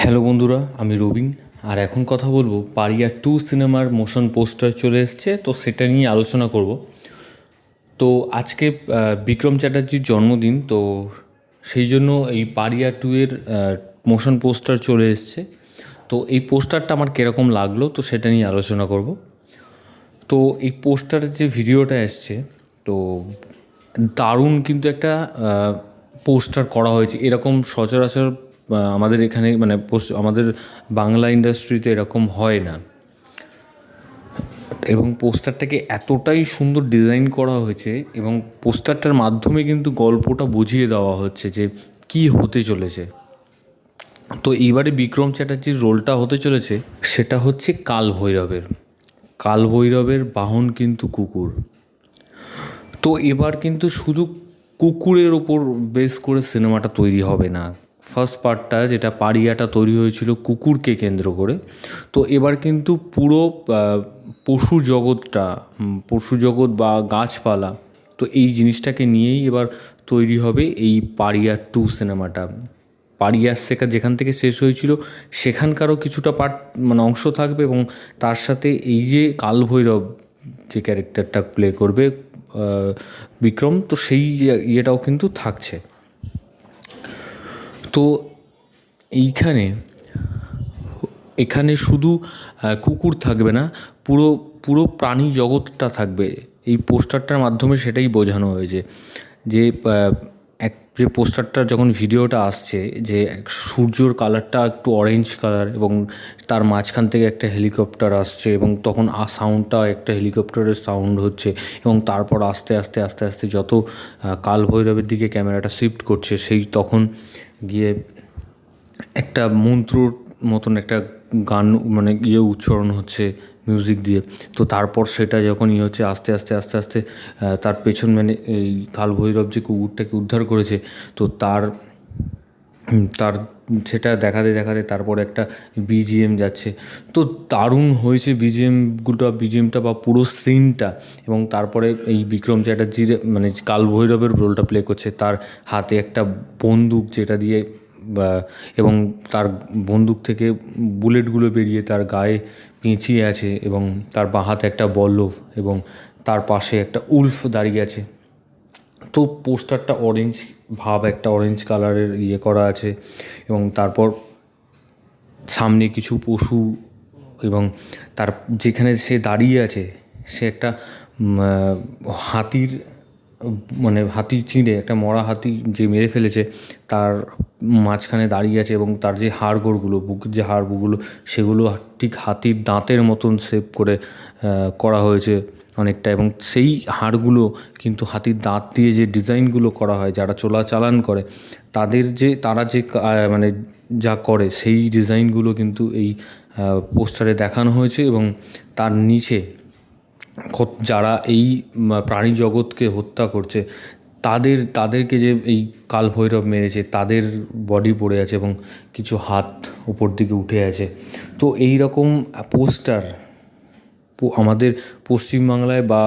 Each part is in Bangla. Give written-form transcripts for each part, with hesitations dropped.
হ্যালো বন্ধুরা, আমি রবিন। আর এখন কথা বলবো পারিয়া 2 সিনেমার মোশন পোস্টার চলে এসছে, তো সেটা নিয়ে আলোচনা করব। তো আজকে বিক্রম চ্যাটার্জির জন্মদিন, তো সেই জন্য এই পারিয়া 2 এর মোশন পোস্টার চলে এসছে। তো এই পোস্টারটা আমার কীরকম লাগলো, তো সেটা নিয়ে আলোচনা করব। তো এই পোস্টারের যে ভিডিওটা এসছে, তো দারুণ কিন্তু একটা পোস্টার করা হয়েছে। এরকম সচরাচর আমাদের এখানে মানে আমাদের বাংলা ইন্ডাস্ট্রিতে এরকম হয় না, এবং পোস্টারটাকে এতটাই সুন্দর ডিজাইন করা হয়েছে এবং পোস্টারটার মাধ্যমে কিন্তু গল্পটা বুঝিয়ে দেওয়া হচ্ছে যে কী হতে চলেছে। তো এইবারে বিক্রম চ্যাটার্জির রোলটা হতে চলেছে, সেটা হচ্ছে কালভৈরবের বাহন কিন্তু কুকুর। তো এবার কিন্তু শুধু কুকুরের ওপর বেস করে সিনেমাটা তৈরি হবে না। ফার্স্ট পার্টটা যেটা পারিয়াটা তৈরি হয়েছিল কুকুরকে কেন্দ্র করে, তো এবার কিন্তু পুরো পশু জগৎ বা গাছপালা, তো এই জিনিসটাকে নিয়েই এবার তৈরি হবে এই পারিয়া 2 সিনেমাটা। পারিয়া যেখান থেকে শেষ হয়েছিল সেখানকারও কিছুটা পার্ট মানে অংশ থাকবে, এবং তার সাথে এই যে কালভৈরব যে ক্যারেক্টারটা প্লে করবে বিক্রম, তো সেই ইয়েটাও কিন্তু থাকছে। তো এখানে শুধু কুকুর থাকবে না, পুরো পুরো প্রাণী জগৎটা থাকবে। এই পোস্টারটার মাধ্যমে সেটাই বোঝানো হয়েছে যে যে পোস্টারটা যখন ভিডিওটা আসছে, যে সূর্যর কালারটা একটু অরেঞ্জ কালার এবং তার মাঝখান থেকে একটা হেলিকপ্টার আসছে, এবং তখন সাউন্ডটা একটা হেলিকপ্টারের সাউন্ড হচ্ছে, এবং তারপর আস্তে আস্তে আস্তে আস্তে যত কালভৈরবের দিকে ক্যামেরাটা শিফট করছে, সেই তখন গিয়ে একটা মন্ত্রর মতন একটা গান মানে উচ্চারণ হচ্ছে মিউজিক দিয়ে। তো তারপর সেটা যখন হচ্ছে আস্তে আস্তে আস্তে আস্তে তার পেছন মানে এই কালভৈরব যে কুকুরটাকে উদ্ধার করেছে, তো তার তার সেটা দেখাতে দেখাতে তারপর একটা বিজিএম যাচ্ছে। তো দারুণ হয়েছে বিজিএমটা বা পুরো সিনটা। এবং তারপরে এই বিক্রম চ্যাটার্জির মানে কালভৈরবের রোলটা প্লে করছে, তার হাতে একটা বন্দুক যেটা দিয়ে এবং তার বন্দুক থেকে বুলেটগুলো বেরিয়ে তার গায়ে পেঁচিয়ে আছে, এবং তার বাঁ হাতে একটা বল্লভ, এবং তার পাশে একটা উল্ফ দাঁড়িয়ে আছে। তো পোস্টারটা একটা অরেঞ্জ কালারের করা আছে, এবং তারপর সামনে কিছু পশু, এবং তার যেখানে সে দাঁড়িয়ে আছে সে একটা হাতির মানে হাতি চিঁড়ে একটা মরা হাতি যে মেরে ফেলেছে তার মাঝখানে দাঁড়িয়ে আছে, এবং তার যে বুকের যে হাড়গুলো সেগুলো ঠিক হাতির দাঁতের মতন শেপ করে করা হয়েছে অনেকটা। এবং সেই হাড়গুলো কিন্তু হাতির দাঁত দিয়ে যে ডিজাইনগুলো করা হয়, যারা চোলাচালান করে তারা যে মানে যা করে সেই ডিজাইনগুলো কিন্তু এই পোস্টারে দেখানো হয়েছে। এবং তার নিচে যারা এই প্রাণী জগৎকে হত্যা করছে তাদেরকে যে এই কালভৈরব মেরেছে তাদের বডি পড়ে আছে, এবং কিছু হাত উপর দিকে উঠে আছে। তো এই রকম পোস্টার আমাদের পশ্চিমবাংলায় বা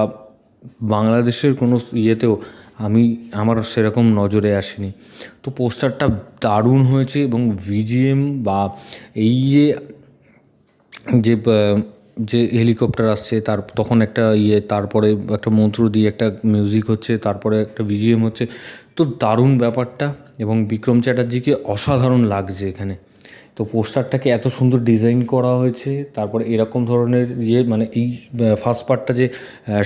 বাংলাদেশের কোনো ইয়েতেও আমার সেরকম নজরে আসেনি। তো পোস্টারটা দারুণ হয়েছে, এবং ভিজিএম বা এই যে যে হেলিকপ্টার আসছে তখন একটা তারপরে একটা মন্ত্র দিয়ে একটা মিউজিক হচ্ছে, তারপরে একটা বিজিএম হচ্ছে। তো দারুণ ব্যাপারটা, এবং বিক্রম চ্যাটার্জিকে অসাধারণ লাগছে এখানে। তো পোস্টারটাকে এত সুন্দর ডিজাইন করা হয়েছে, তারপরে এরকম ধরনের মানে এই ফার্স্ট পার্টটা যে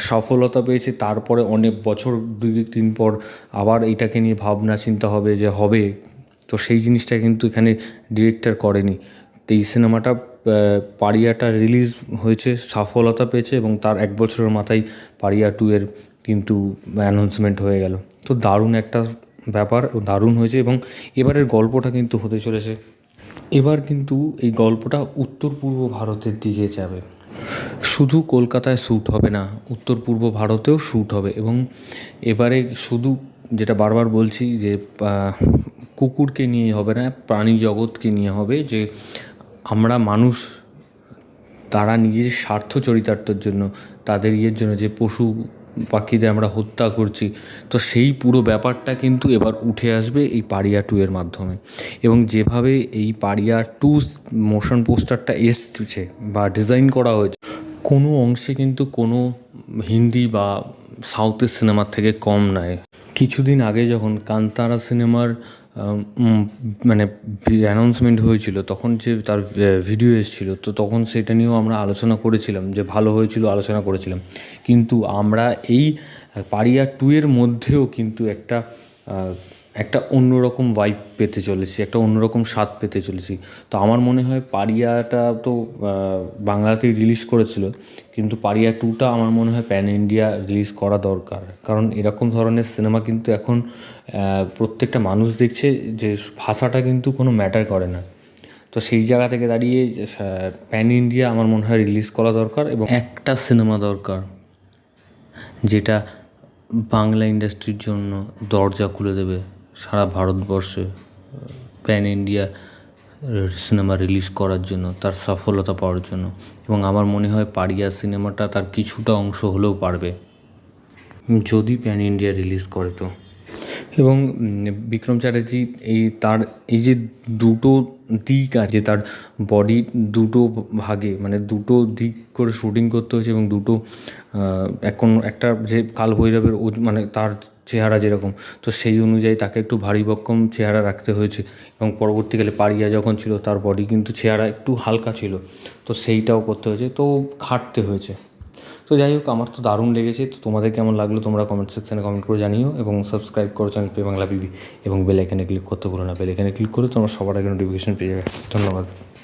সফলতা পেয়েছে, তারপরে অনেক বছর 2-3 পর আবার এইটাকে নিয়ে ভাবনা চিন্তা হবে যে হবে, তো সেই জিনিসটা কিন্তু এখানে ডিরেক্টর করেনি। তো এই সিনেমাটা পারিয়াটা রিলিজ হয়েছে, সফলতা পেয়েছে, এবং তার 1 বছরের মাথায় পারিয়া 2 এর কিন্তু অ্যানাউন্সমেন্ট হয়ে গেল। তো দারুণ একটা ব্যাপার, দারুণ হয়েছে। এবং এবারের গল্পটা কিন্তু হতে চলেছে, এবার কিন্তু এই গল্পটা উত্তর পূর্ব ভারতের দিকে যাবে। শুধু কলকাতায় শ্যুট হবে না, উত্তর পূর্ব ভারতেও শ্যুট হবে। এবং এবারে শুধু যেটা বারবার বলছি যে কুকুরকে নিয়ে হবে না, প্রাণী জগৎকে নিয়ে হবে। যে আমরা মানুষ, তারা নিজের স্বার্থ চরিতার্থের জন্য, তাদের জন্য যে পাখিদের আমরা হত্যা করছি। তো সেই পুরো ব্যাপারটা কিন্তু এবার উঠে আসবে এই পাড়িয়া 2 এর মাধ্যমে। এবং যেভাবে এই পাড়িয়া 2 মোশন পোস্টারটা এসছে বা ডিজাইন করা হয়েছে, কোনো অংশে কিন্তু কোনো হিন্দি বা সাউথের সিনেমার থেকে কম নয়। কিছুদিন আগে যখন কান্তারা সিনেমার মানে অ্যানাউন্সমেন্ট হয়েছিল, তখন যে তার ভিডিও এসেছিলো, তো তখন সেটা নিয়েও আমরা আলোচনা করেছিলাম যে ভালো হয়েছিল, আলোচনা করেছিলাম। কিন্তু আমরা এই পাড়িয়া 2 এর মধ্যেও কিন্তু একটা অন্যরকম ভাইব পেতে চলেছি, একটা অন্যরকম স্বাদ পেতে চলেছি। তো আমার মনে হয় পাড়িয়াটা তো বাংলাতেই রিলিজ করেছিল, কিন্তু পাড়িয়া 2টা আমার মনে হয় প্যান ইন্ডিয়া রিলিজ করা দরকার। কারণ এরকম ধরনের সিনেমা কিন্তু এখন প্রত্যেকটা মানুষ দেখছে যে ভাষাটা কিন্তু কোনো ম্যাটার করে না। তো সেই জায়গা থেকে দাঁড়িয়ে প্যান ইন্ডিয়া আমার মনে হয় রিলিজ করা দরকার, এবং একটা সিনেমা দরকার যেটা বাংলা ইন্ডাস্ট্রির জন্য দরজা খুলে দেবে সারা ভারতবর্ষে প্যান ইন্ডিয়া সিনেমা রিলিজ করার জন্য, তার সফলতা পাওয়ার জন্য। এবং আমার মনে হয় পাড়িয়া সিনেমাটা তার কিছুটা অংশ হলেও পারবে যদি প্যান ইন্ডিয়া রিলিজ করে। তো এবং বিক্রম চ্যাটার্জি এই যে দুটো দিক আছে, তার বডি দুটো ভাগে, মানে দুটো দিক করে শুটিং করতে হয়েছে, এবং দুটো এখন একটা যে কালভৈরবের মানে তার চেহারা যেরকম, তো সেই অনুযায়ী তাকে একটু ভারী ভক্কম চেহারা রাখতে হয়েছে। এবং পরবর্তীকালে পাড়িয়া যখন ছিল, তার বডি কিন্তু চেহারা একটু হালকা ছিল, তো সেইটাও করতে হয়েছে, তো খাটতে হয়েছে। তো যাই হোক, আমার তো দারুণ লেগেছে। তো তোমাদের কেমন লাগলো তোমরা কমেন্ট সেকশানে কমেন্ট করে জানিও, এবং সাবস্ক্রাইব করো চ্যানেল প্লে বাংলা পিবি, এবং বেল আইকনে ক্লিক করতে ভুলো না। বেল আইকনে ক্লিক করে তোমরা সবার আগে নোটিফিকেশন পেয়ে যাবে। ধন্যবাদ।